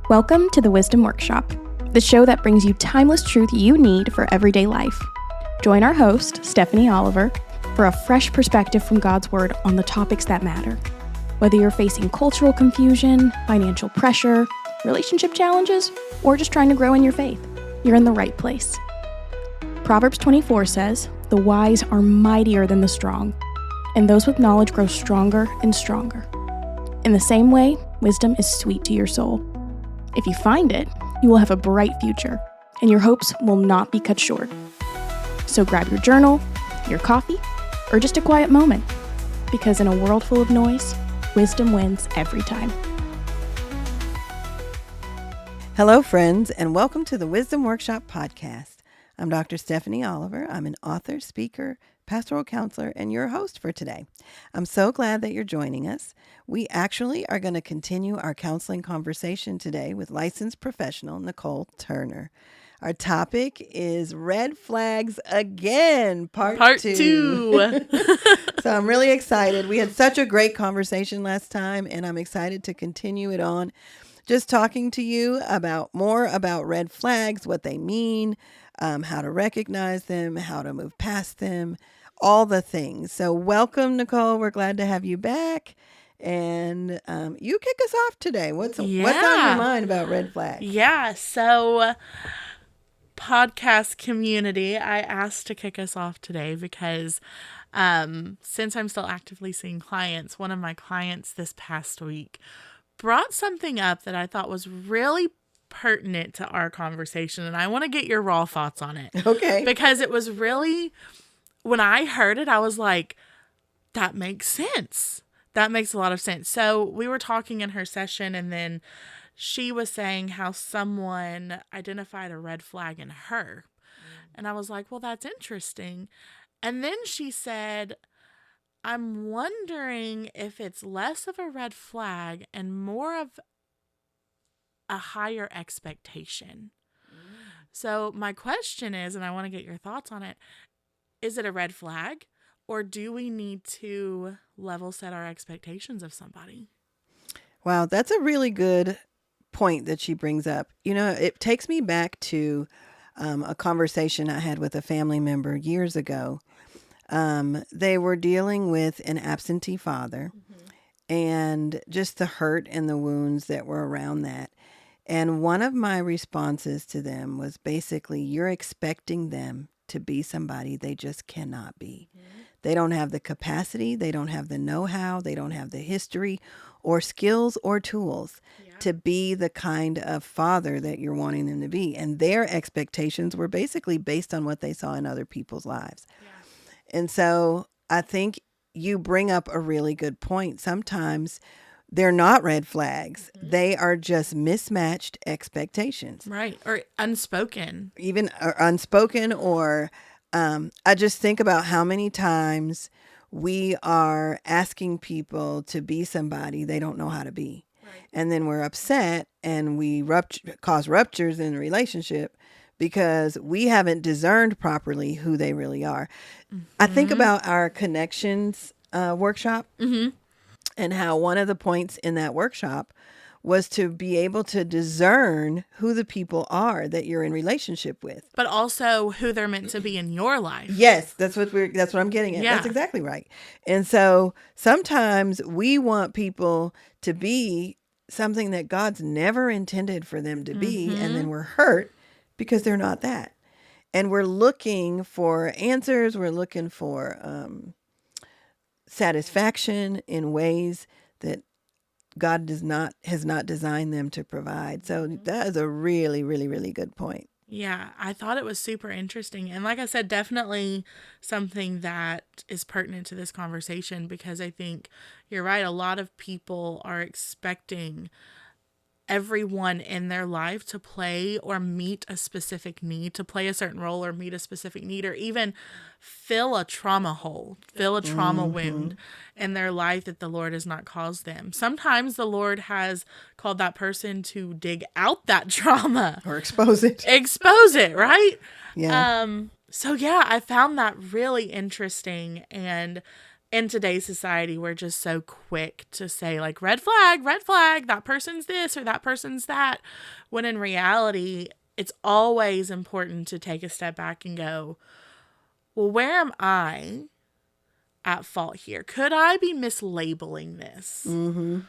Welcome to the Wisdom Workshop, the show that brings you timeless truth you need for everyday life. Join our host, Stephanie Oliver, for a fresh perspective from God's Word on the topics that matter. Whether you're facing cultural confusion, financial pressure, relationship challenges, or just trying to grow in your faith, you're in the right place. Proverbs 24 says, "The wise are mightier than the strong, and those with knowledge grow stronger and stronger." In the same way, wisdom is sweet to your soul. If you find it, you will have a bright future, and your hopes will not be cut short. So grab your journal, your coffee, or just a quiet moment, because in a world full of noise, wisdom wins every time. Hello, friends, and welcome to the Wisdom Workshop podcast. I'm Dr. Stephanie Oliver. I'm an author, speaker, pastoral counselor, and your host for today. I'm so glad that you're joining us. We actually are going to continue our counseling conversation today with licensed professional Nicole Turner. Our topic is red flags again, part two. So I'm really excited. We had such a great conversation last time, and I'm excited to continue it on. Just talking to you about more about red flags, what they mean, how to recognize them, how to move past them, all the things. So welcome, Nicole. We're glad to have you back. And you kick us off today. What's on your mind about red flags? Yeah, so podcast community, I asked to kick us off today because since I'm still actively seeing clients, one of my clients this past week brought something up that I thought was really pertinent to our conversation, and I want to get your raw thoughts on it. Okay. Because it was really, when I heard it, I was like, that makes sense. That makes a lot of sense. So we were talking in her session, and then she was saying how someone identified a red flag in her. And I was like, well, that's interesting. And then she said, I'm wondering if it's less of a red flag and more of a higher expectation. So my question is, and I want to get your thoughts on it, is it a red flag, or do we need to level set our expectations of somebody? Wow, that's a really good point that she brings up. You know, it takes me back to a conversation I had with a family member years ago. They were dealing with an absentee father and just the hurt and the wounds that were around that. And one of my responses to them was basically, you're expecting them to be somebody they just cannot be. They don't have the capacity, they don't have the know-how, they don't have the history or skills or tools to be the kind of father that you're wanting them to be. And their expectations were basically based on what they saw in other people's lives. And so I think you bring up a really good point. Sometimes they're not red flags. They are just mismatched expectations. Right. Or unspoken. Even unspoken, or I just think about how many times we are asking people to be somebody they don't know how to be. Right. And then we're upset and we cause ruptures in the relationship because we haven't discerned properly who they really are. I think about our connections workshop. And how one of the points in that workshop was to be able to discern who the people are that you're in relationship with. But also who they're meant to be in your life. Yes, that's what I'm getting at. Yeah. That's exactly right. And so sometimes we want people to be something that God's never intended for them to be, and then we're hurt because they're not that. And we're looking for answers, we're looking for satisfaction in ways that God has not designed them to provide. So that is a really, really, really good point. Yeah, I thought it was super interesting. And like I said, definitely something that is pertinent to this conversation, because I think you're right. A lot of people are expecting everyone in their life to play or meet a specific need, to play a certain role or meet a specific need, or even fill a trauma hole, fill a trauma wound in their life that the Lord has not caused them. Sometimes the Lord has called that person to dig out that trauma. Or expose it. Expose it, right? Yeah. So yeah, I found that really interesting. And in today's society, we're just so quick to say, like, red flag, that person's this or that person's that. When in reality, it's always important to take a step back and go, well, where am I at fault here? Could I be mislabeling this? Mm-hmm.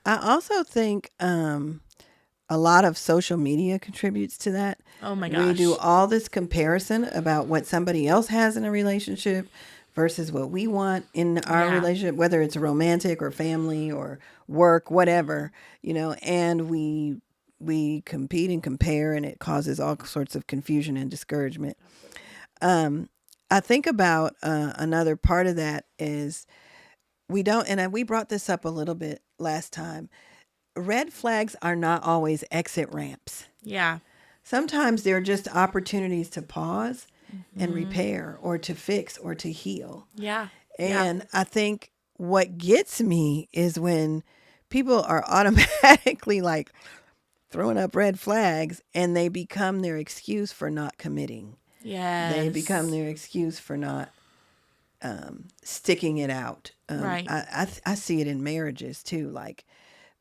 I also think a lot of social media contributes to that. Oh my We gosh. do all this comparison about what somebody else has in a relationship versus what we want in our Yeah. relationship, whether it's romantic or family or work, whatever, and we compete and compare, and it causes all sorts of confusion and discouragement. I think about another part of that is we don't, and we brought this up a little bit last time. Red flags are not always exit ramps. Yeah. Sometimes they're just opportunities to pause and repair or to fix or to heal. Yeah. And I think what gets me is when people are automatically like throwing up red flags and they become their excuse for not committing. Yes. They become their excuse for not sticking it out. Right. I see it in marriages too. Like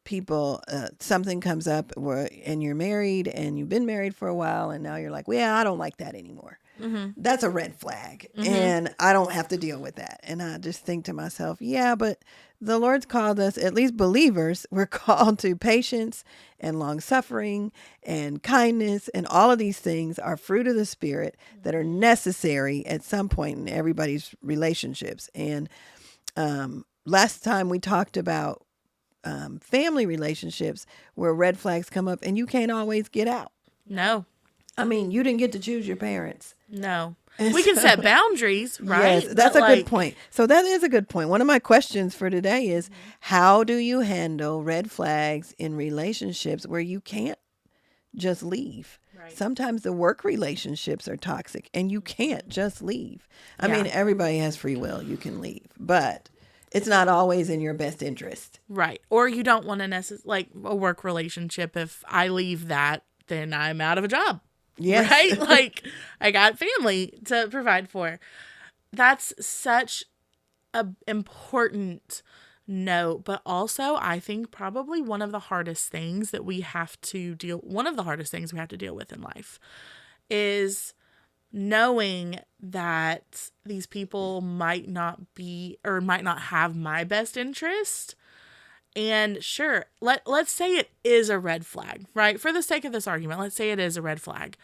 people, something comes up and you're married and you've been married for a while and now you're like, well, I don't like that anymore. Mm-hmm. That's a red flag and I don't have to deal with that. And I just think to myself, yeah, but the Lord's called us, at least believers, we're called to patience and long suffering and kindness. And all of these things are fruit of the Spirit that are necessary at some point in everybody's relationships. And last time we talked about family relationships where red flags come up and you can't always get out. No. I mean, you didn't get to choose your parents. No. We can set boundaries, right? Yes, that's But, a good point. So that is a good point. One of my questions for today is how do you handle red flags in relationships where you can't just leave? Right. Sometimes the work relationships are toxic and you can't just leave. I Yeah. mean, everybody has free will. You can leave, but it's not always in your best interest. Right. Or you don't want to like a work relationship. If I leave that, then I'm out of a job. Yes. Right? Like I got family to provide for. That's such a important note, but also I think probably one of the hardest things we have to deal with in life is knowing that these people might not be or might not have my best interest. And sure, let's say it is a red flag, right? For the sake of this argument, let's say it is a red flag.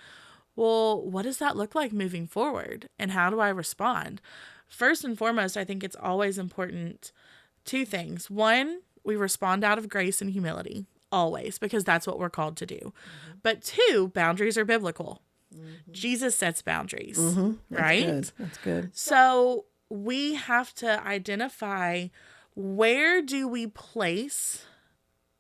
Well, what does that look like moving forward? And how do I respond? First and foremost, I think it's always important two things. One, we respond out of grace and humility, always, because that's what we're called to do. Mm-hmm. But two, boundaries are biblical. Mm-hmm. Jesus sets boundaries, right? Good. That's good. So we have to identify, where do we place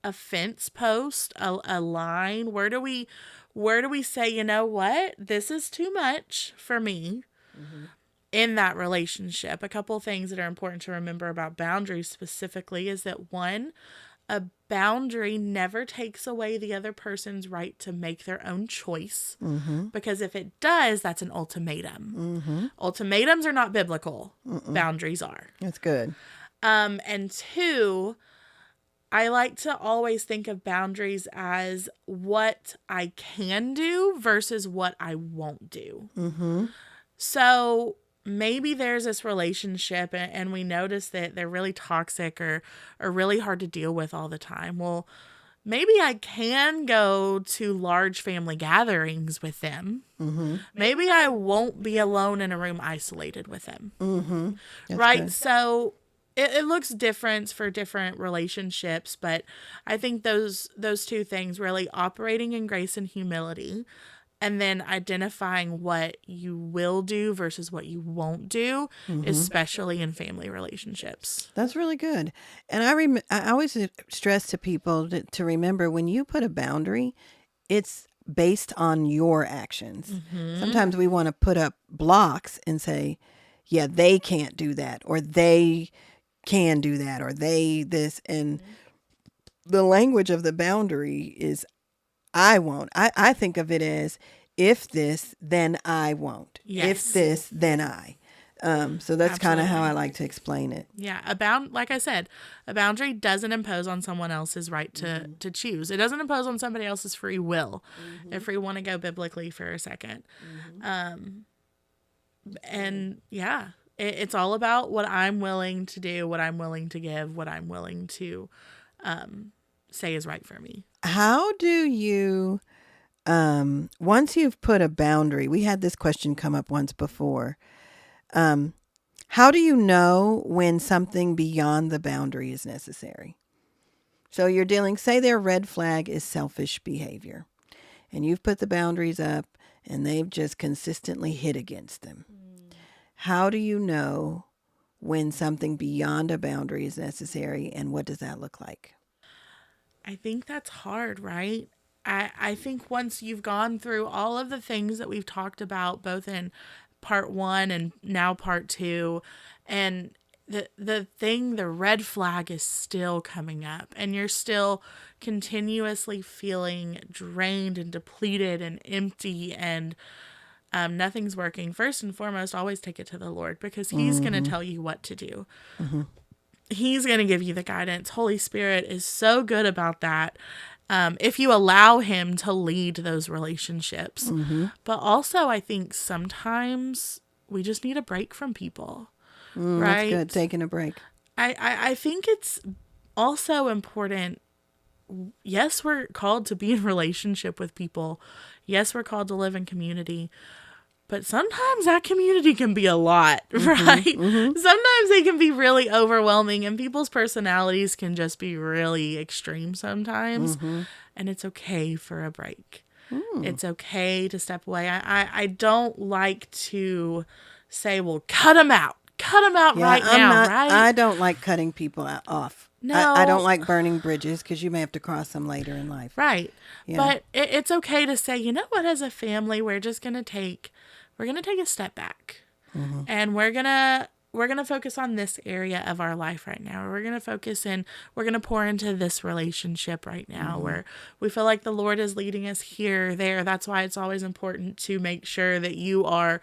a fence post, a line? Where do we say, you know what, this is too much for me in that relationship? A couple of things that are important to remember about boundaries specifically is that one, a boundary never takes away the other person's right to make their own choice. Because if it does, that's an ultimatum. Ultimatums are not biblical. Boundaries are. That's good. And two, I like to always think of boundaries as what I can do versus what I won't do. So maybe there's this relationship and we notice that they're really toxic or really hard to deal with all the time. Well, maybe I can go to large family gatherings with them. Maybe I won't be alone in a room isolated with them. Right? Good. So it looks different for different relationships, but I think those two things, really operating in grace and humility, and then identifying what you will do versus what you won't do, especially in family relationships. That's really good. And I always stress to people to remember, when you put a boundary, it's based on your actions. Sometimes we want to put up blocks and say, yeah, they can't do that, or they can do that, or they this. And the language of the boundary is I won't. I think of it as, if this, then I won't. Yes. If this, then I. So that's kind of how Absolutely. I like to explain it. Yeah, like I said, a boundary doesn't impose on someone else's right to choose. It doesn't impose on somebody else's free will. If we want to go biblically for a second, and yeah, it's all about what I'm willing to do, what I'm willing to give, what I'm willing to say is right for me. How do you, once you've put a boundary, we had this question come up once before. How do you know when something beyond the boundary is necessary? So you're dealing, say their red flag is selfish behavior, and you've put the boundaries up and they've just consistently hit against them. How do you know when something beyond a boundary is necessary, and what does that look like? I think that's hard, right? I think once you've gone through all of the things that we've talked about, both in part 1 and now part 2, and the red flag is still coming up, and you're still continuously feeling drained and depleted and empty, and nothing's working. First and foremost, always take it to the Lord, because He's going to tell you what to do. He's going to give you the guidance. Holy Spirit is so good about that. If you allow Him to lead those relationships. But also, I think sometimes we just need a break from people, right? That's good. Taking a break. I think it's also important. Yes, we're called to be in relationship with people. Yes, we're called to live in community. But sometimes that community can be a lot, right? Sometimes they can be really overwhelming, and people's personalities can just be really extreme sometimes. And it's okay for a break. It's okay to step away. I don't like to say, well, cut them out. Cut them out right now, right? I don't like cutting people off. No. I don't like burning bridges, because you may have to cross them later in life. Right. Yeah. But it's okay to say, you know what, as a family, we're going to take a step back. And we're going to focus on this area of our life right now. We're going to pour into this relationship right now where we feel like the Lord is leading us here, there. That's why it's always important to make sure that you are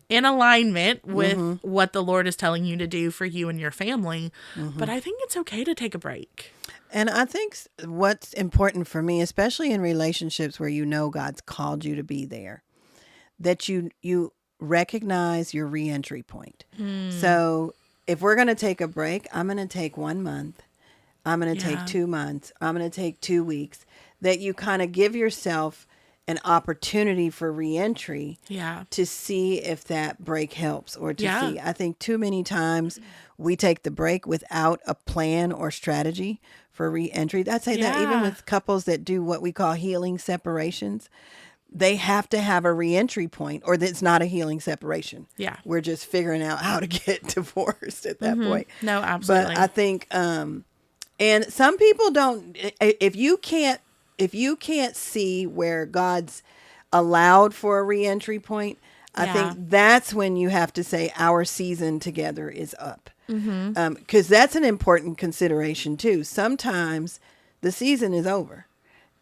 in alignment with what the Lord is telling you to do for you and your family. But I think it's okay to take a break. And I think what's important for me, especially in relationships where you know God's called you to be there, that you recognize your reentry point. So if we're going to take a break, I'm going to take 1 month. I'm going to take 2 months. I'm going to take 2 weeks. That you kind of give yourself an opportunity for reentry to see if that break helps, or to see. I think too many times we take the break without a plan or strategy for reentry. I'd say that even with couples that do what we call healing separations, they have to have a reentry point, or it's not a healing separation. Yeah. We're just figuring out how to get divorced at that point. No, absolutely. But I think, and some people don't, if you can't see where God's allowed for a reentry point, I think that's when you have to say our season together is up. Because that's an important consideration too. Sometimes the season is over.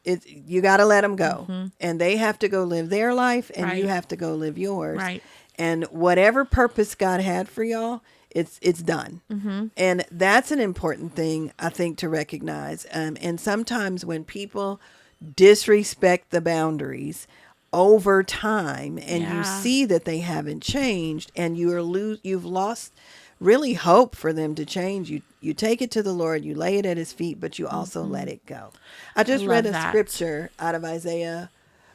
You got to let them go, and they have to go live their life, and you have to go live yours. Right. And whatever purpose God had for y'all, it's done. And that's an important thing, I think, to recognize. And sometimes when people disrespect the boundaries over time, and you see that they haven't changed, and you've lost really hope for them to change, you take it to the Lord, you lay it at His feet, but you also let it go. I just read a scripture out of Isaiah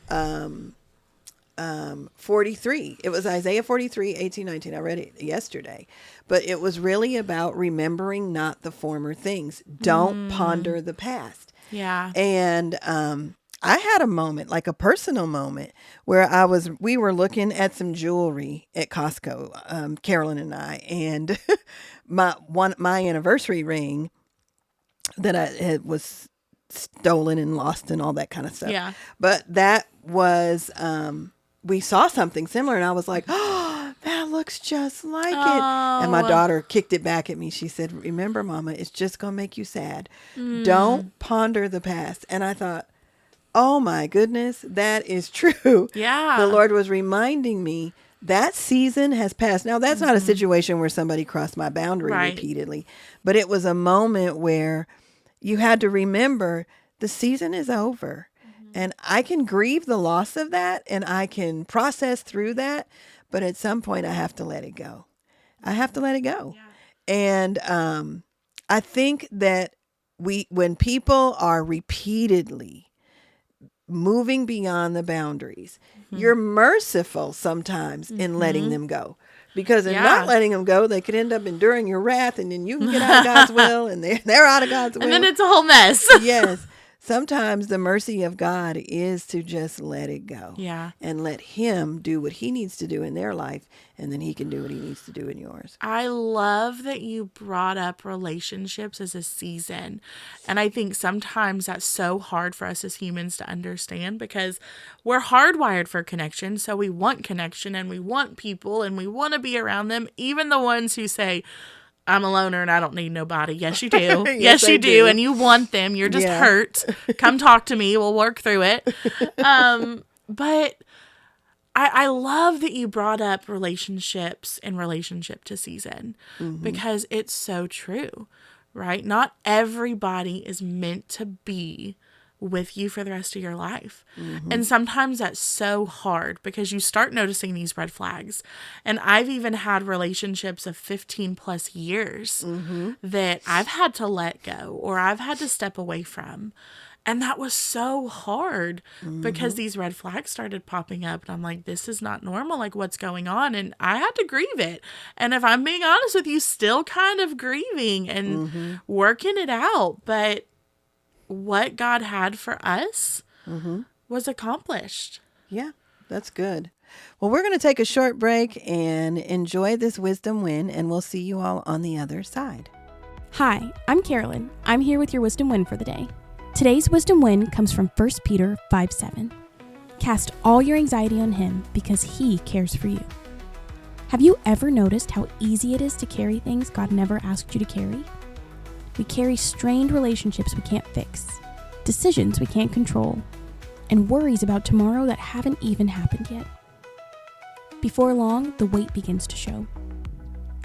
43. It was Isaiah 43, 18, 19. I read it yesterday, but it was really about remembering not the former things. Don't ponder the past. Yeah. And I had a moment, like a personal moment, where we were looking at some jewelry at Costco, Carolyn and I, and my anniversary ring that was stolen and lost and all that kind of stuff. Yeah. But that was, we saw something similar, and I was like, oh, that looks just like it. And my daughter kicked it back at me. She said, remember, Mama, it's just going to make you sad. Don't ponder the past. And I thought, oh my goodness, that is true. Yeah. The Lord was reminding me, that season has passed. Now, that's not a situation where somebody crossed my boundary Right. repeatedly, but it was a moment where you had to remember the season is over. And I can grieve the loss of that and I can process through that. But at some point, I have to let it go. I have to let it go. Yeah. And I think that when people are repeatedly moving beyond the boundaries, you're merciful sometimes in letting them go. Because in not letting them go, they could end up enduring your wrath, and then you can get out of God's will, and they're out of God's will. And then it's a whole mess. Yes. Sometimes the mercy of God is to just let it go. Yeah. And let him do what he needs to do in their life, and then he can do what he needs to do in yours. I love that you brought up relationships as a season. And I think sometimes that's so hard for us as humans to understand because we're hardwired for connection. So we want connection and we want people and we want to be around them, even the ones who say, I'm a loner and I don't need nobody. Yes, you do. yes, you do. And you want them. You're just hurt. Come talk to me. We'll work through it. But I love that you brought up relationships in relationship to season because it's so true, right? Not everybody is meant to be with you for the rest of your life. And sometimes that's so hard because you start noticing these red flags. And I've even had relationships of 15 plus years that I've had to let go or I've had to step away from. And that was so hard because these red flags started popping up. And I'm like, this is not normal. Like, what's going on? And I had to grieve it. And if I'm being honest with you, still kind of grieving and working it out. But what God had for us was accomplished. Yeah, that's good. Well, we're going to take a short break and enjoy this wisdom win, and we'll see you all on the other side. Hi, I'm Carolyn. I'm here with your wisdom win for the day. Today's wisdom win comes from 1 Peter 5:7. Cast all your anxiety on him because he cares for you. Have you ever noticed how easy it is to carry things God never asked you to carry? We carry strained relationships we can't fix, decisions we can't control, and worries about tomorrow that haven't even happened yet. Before long, the weight begins to show.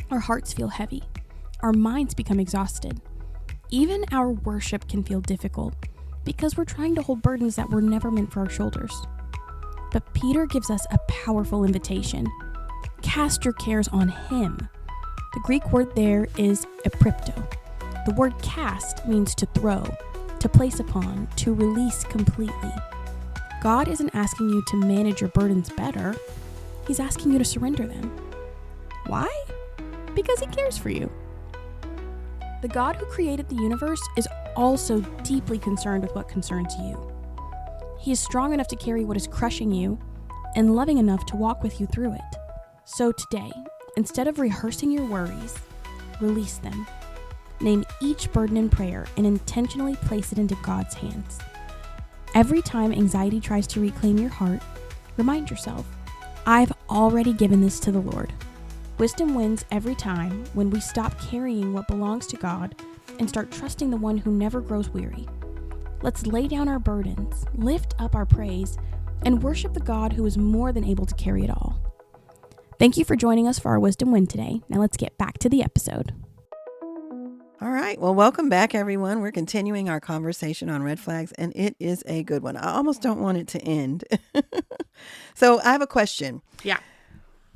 Our hearts feel heavy. Our minds become exhausted. Even our worship can feel difficult because we're trying to hold burdens that were never meant for our shoulders. But Peter gives us a powerful invitation. Cast your cares on him. The Greek word there is eprypto. The word cast means to throw, to place upon, to release completely. God isn't asking you to manage your burdens better. He's asking you to surrender them. Why? Because he cares for you. The God who created the universe is also deeply concerned with what concerns you. He is strong enough to carry what is crushing you and loving enough to walk with you through it. So today, instead of rehearsing your worries, release them. Name each burden in prayer and intentionally place it into God's hands. Every time anxiety tries to reclaim your heart, remind yourself, I've already given this to the Lord. Wisdom wins every time when we stop carrying what belongs to God and start trusting the one who never grows weary. Let's lay down our burdens, lift up our praise, and worship the God who is more than able to carry it all. Thank you for joining us for our Wisdom Win today. Now let's get back to the episode. All right. Well, welcome back, everyone. We're continuing our conversation on red flags, and it is a good one. I almost don't want it to end. So I have a question. Yeah.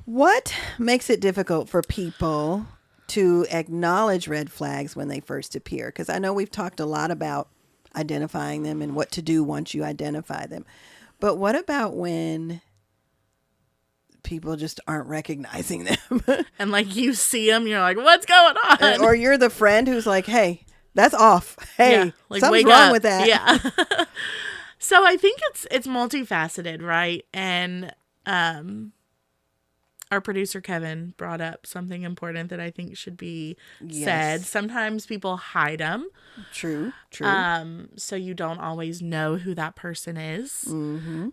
What makes it difficult for people to acknowledge red flags when they first appear? Because I know we've talked a lot about identifying them and what to do once you identify them. But what about when people just aren't recognizing them? And like you see them, you're like, what's going on? Or you're the friend who's like, hey, that's off. Hey, like, something's wake wrong up. with that. Yeah. So I think it's multifaceted, right? And our producer Kevin brought up something important that I think should be said. Sometimes people hide them. True. So you don't always know who that person is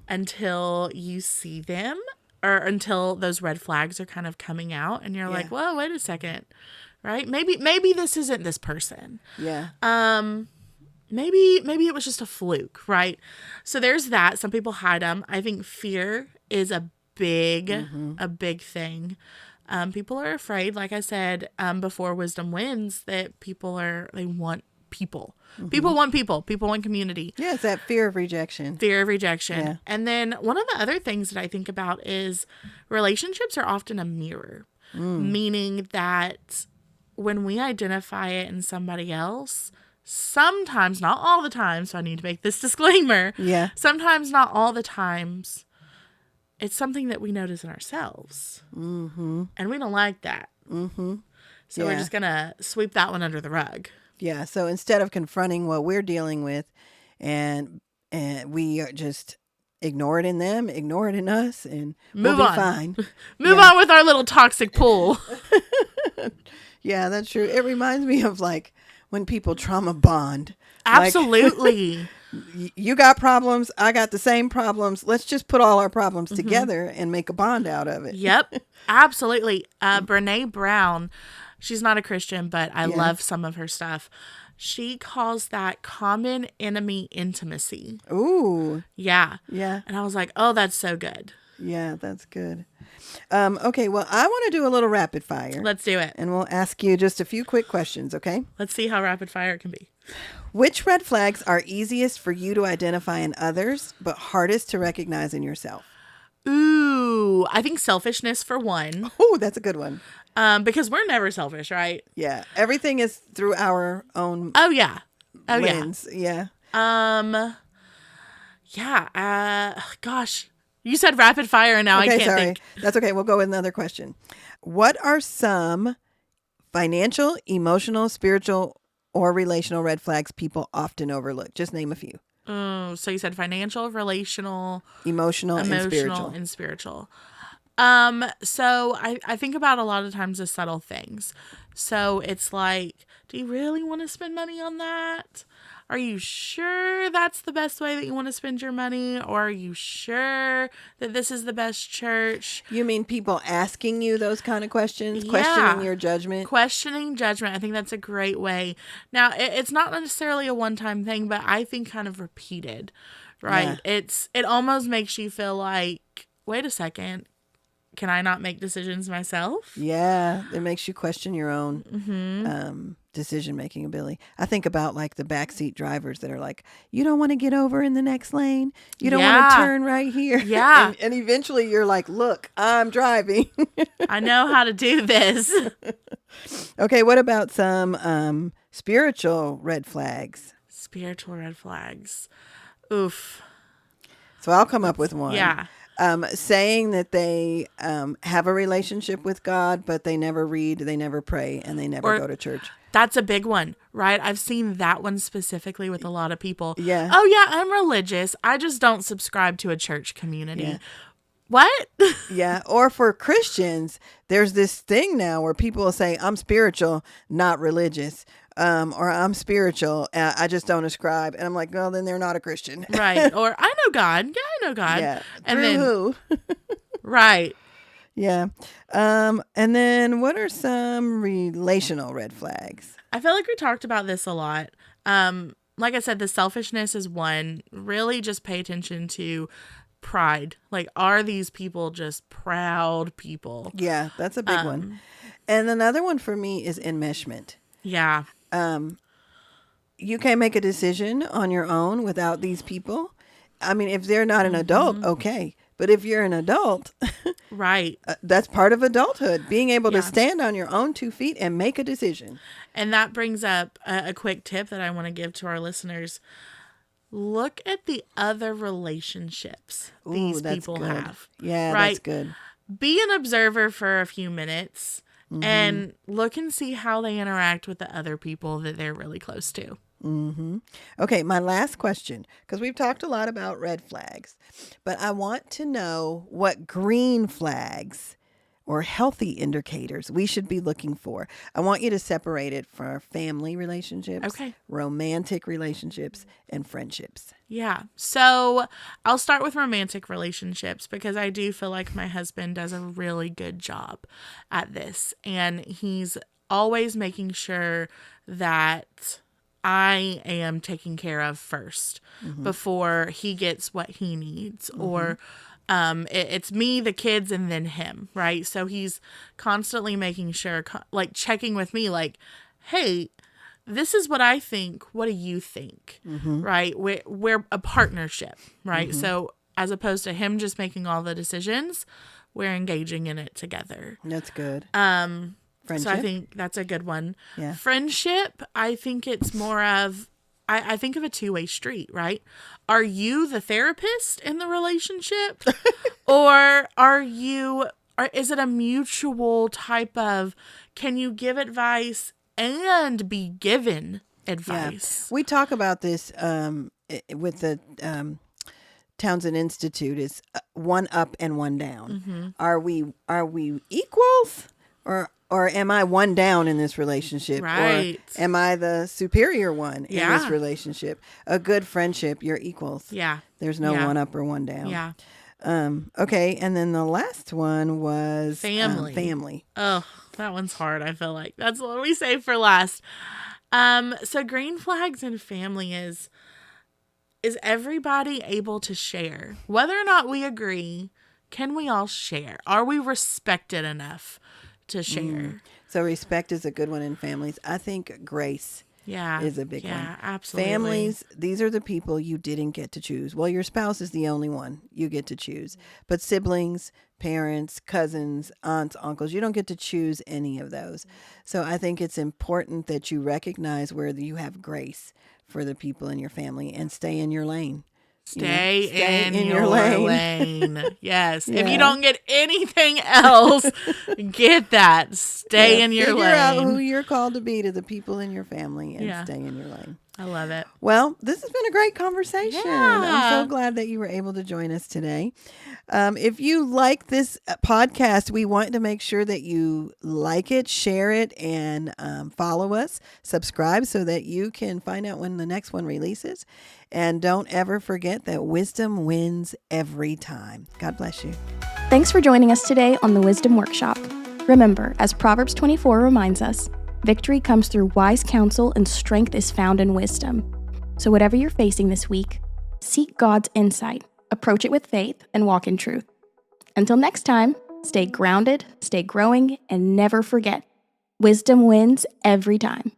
until you see them or until those red flags are kind of coming out and you're like, well, wait a second, right? Maybe this isn't this person. Yeah. Maybe it was just a fluke, right? So there's that. Some people hide them. I think fear is a a big thing. People are afraid, like I said, before wisdom wins, that they want people. People want people. People want community. Yeah, it's that fear of rejection. Fear of rejection. Yeah. And then one of the other things that I think about is relationships are often a mirror, meaning that when we identify it in somebody else, sometimes, not all the time, so I need to make this disclaimer. Yeah. Sometimes, not all the times, it's something that we notice in ourselves. And we don't like that. So we're just going to sweep that one under the rug. Yeah. So instead of confronting what we're dealing with and we are just ignore it in them, ignore it in us, and Move we'll be on. fine. Move on with our little toxic pool. Yeah, that's true. It reminds me of like when people trauma bond. Absolutely. Like, you got problems. I got the same problems. Let's just put all our problems together and make a bond out of it. Yep. Absolutely. Brene Brown, she's not a Christian, but I love some of her stuff. She calls that common enemy intimacy. Ooh. Yeah. Yeah. And I was like, oh, that's so good. Yeah, that's good. Okay, well, I want to do a little rapid fire. Let's do it. And we'll ask you just a few quick questions, okay? Let's see how rapid fire it can be. Which red flags are easiest for you to identify in others, but hardest to recognize in yourself? Ooh, I think selfishness for one. Oh, that's a good one. Because we're never selfish, right? Yeah, everything is through our own Oh, yeah. Oh, lens. Yeah. Gosh. You said rapid fire and now I can't think. That's okay. We'll go with another question. What are some financial, emotional, spiritual, or relational red flags people often overlook? Just name a few. Oh, so you said financial, relational, Emotional, emotional, and spiritual. So I think about a lot of times the subtle things. So it's like, do you really want to spend money on that? Are you sure that's the best way that you want to spend your money? Or are you sure that this is the best church? You mean people asking you those kind of questions? Yeah. Questioning your judgment? Questioning judgment. I think that's a great way. Now, it's not necessarily a one-time thing, but I think kind of repeated, right? Yeah. It almost makes you feel like, wait a second, can I not make decisions myself? Yeah, it makes you question your own decision-making ability. I think about like the backseat drivers that are like, you don't want to get over in the next lane. You don't want to turn right here. Yeah. and eventually you're like, look, I'm driving. I know how to do this. Okay, what about some spiritual red flags? Spiritual red flags. Oof. So I'll come up with one. Yeah. Saying that they have a relationship with God, but they never read, they never pray, and they never go to church. That's a big one, right? I've seen that one specifically with a lot of people. Yeah. Oh, yeah, I'm religious. I just don't subscribe to a church community. Yeah. What? Yeah. Or for Christians, there's this thing now where people will say, I'm spiritual, not religious. Or I'm spiritual, I just don't ascribe. And I'm like, well, then they're not a Christian. Right. Or I know God. Yeah, I know God. Yeah. And Through then who? right. Yeah. And then what are some relational red flags? I feel like we talked about this a lot. Like I said, the selfishness is one. Really just pay attention to pride. Like, are these people just proud people? Yeah, that's a big one. And another one for me is enmeshment. Yeah. You can't make a decision on your own without these people. I mean, if they're not an adult, okay. But if you're an adult, right. That's part of adulthood, being able to stand on your own 2 feet and make a decision. And that brings up a quick tip that I want to give to our listeners. Look at the other relationships these people have. Yeah, right? That's good. Be an observer for a few minutes and look and see how they interact with the other people that they're really close to. Okay, my last question, because we've talked a lot about red flags, but I want to know what green flags or healthy indicators we should be looking for. I want you to separate it for family relationships, Okay. romantic relationships, and friendships. Yeah. So I'll start with romantic relationships because I do feel like my husband does a really good job at this. And he's always making sure that I am taken care of first before he gets what he needs, or it's me, the kids, and then him, right? So he's constantly making sure, like checking with me, like, hey, this is what I think. What do you think? Right? We're a partnership, right? So as opposed to him just making all the decisions, we're engaging in it together. That's good. Friendship? So I think that's a good one. Yeah. Friendship, I think it's more of, I think of a two-way street, right? Are you the therapist in the relationship? Or is it a mutual type of, can you give advice and be given advice? Yeah. We talk about this with the Townsend Institute, is one up and one down. Are we equals, or am I one down in this relationship? Right. Or am I the superior one in Yeah. this relationship? A good friendship, you're equals. Yeah. There's no Yeah. one up or one down. Yeah. Okay. And then the last one was Family. family. Oh, that one's hard, I feel like. That's what we save for last. So green flags in family is everybody able to share? Whether or not we agree, can we all share? Are we respected enough to share? So respect is a good one in families. I think grace is a big one. Yeah, absolutely. Families, these are the people you didn't get to choose. Well, your spouse is the only one you get to choose. But siblings, parents, cousins, aunts, uncles, you don't get to choose any of those. So I think it's important that you recognize where you have grace for the people in your family and stay in your lane. Stay in your your lane. lane. Yes. If Yeah. you don't get anything else, get that. Stay in your Figure lane. out who you're called to be to the people in your family and Yeah. stay in your lane. I love it. Well, this has been a great conversation. I'm Yeah. so glad that you were able to join us today. If you like this podcast, we want to make sure that you like it, share it, and follow us, subscribe so that you can find out when the next one releases. And don't ever forget that wisdom wins every time. God bless you. Thanks for joining us today on the Wisdom Workshop. Remember, as Proverbs 24 reminds us, victory comes through wise counsel and strength is found in wisdom. So whatever you're facing this week, seek God's insight, approach it with faith, and walk in truth. Until next time, stay grounded, stay growing, and never forget, wisdom wins every time.